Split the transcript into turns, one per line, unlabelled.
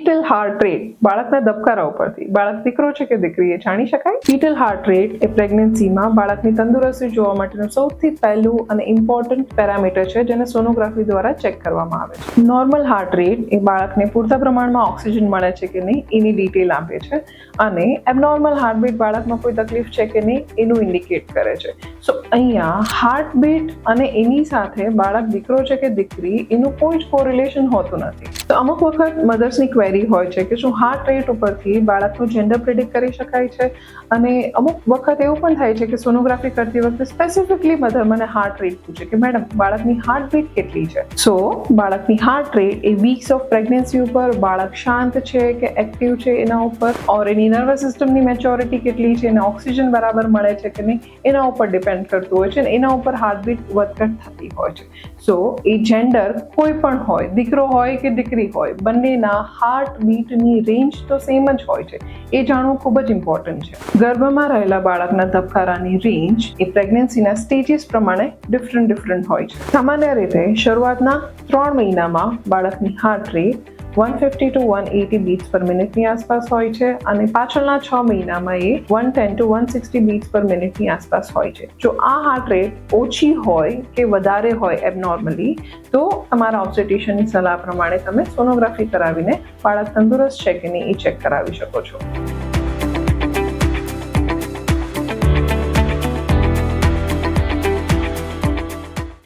ફીટલ heart rate બાળકના ધબકારા ઉપરથી બાળક દીકરો છે કે દીકરી એ જાણી શકાય. ફીટલ હાર્ટ રેટ એ પ્રેગ્નન્સીમાં બાળકની તંદુરસ્તી જોવા માટેનું સૌથી પહેલું અને ઇમ્પોર્ટન્ટ પેરામીટર છે જેને સોનોગ્રાફી દ્વારા ચેક કરવામાં આવે છે. નોર્મલ હાર્ટ રેટ એ બાળકને પૂરતા પ્રમાણમાં ઓક્સિજન મળે છે કે નહીં એની ડિટેલ આપે છે અને એબનોર્મલ હાર્ટબીટ બાળકમાં કોઈ તકલીફ છે કે નહીં એનું ઇન્ડિકેટ કરે છે. સો અહીંયા હાર્ટબીટ અને એની સાથે બાળક દીકરો છે કે દીકરી એનું કોઈ જ કોરિલેશન હોતું નથી. તો અમુક વખત મધર્સની ક્વેરી હોય છે કે શું હાર્ટ રેટ ઉપરથી બાળકનું જેન્ડર પ્રિડિક્ટ કરી શકાય છે, અને અમુક વખત એવું પણ થાય છે કે સોનોગ્રાફી કરતી વખતે સ્પેસિફિકલી મધર મને હાર્ટ રેટ પૂછે કે મેડમ બાળકની હાર્ટબીટ કેટલી છે. સો બાળકની હાર્ટ રેટ એ વીક્સ ઓફ પ્રેગ્નન્સી ઉપર, બાળક શાંત છે કે એક્ટિવ છે એના ઉપર, ઓર એની નર્વસ સિસ્ટમની મેચ્યોરિટી કેટલી છે, એને ઓક્સિજન બરાબર મળે છે કે નહીં એના ઉપર ડિપેન્ડ કરતું હોય છે અને એના ઉપર હાર્ટબીટ વધઘટ થતી હોય છે. સો એ જેન્ડર કોઈ પણ હોય, દીકરો હોય કે દીકરી હોય, બંનેના હાર્ટબીટની રેન્જ તો સેમ જ હોય છે. એ જાણવું ખૂબ જ ઇમ્પોર્ટન્ટ છે. ગર્ભમાં રહેલા બાળકના ધબકારાની રેન્જ એ પ્રેગ્નન્સીના સ્ટેજીસ પ્રમાણે ડિફરન્ટ હોય છે. સામાન્ય રીતે શરૂઆતના 3 મહિનામાં બાળકની હાર્ટ રેટ 150 to 180 બીટ્સ પર મિનિટની આસપાસ હોય છે અને પાછળના 6 મહિનામાં એ 110 to 160 બીટ્સ પર મિનિટની આસપાસ હોય છે. જો આ હાર્ટ રેટ ઓછી હોય કે વધારે હોય એબનોર્મલી, તો તમારા ઓબ્સ્ટેટ્રિશિયનની સલાહ પ્રમાણે તમે સોનોગ્રાફી કરાવીને બાળક તંદુરસ્ત છે કે નહીં એ ચેક કરાવી શકો છો.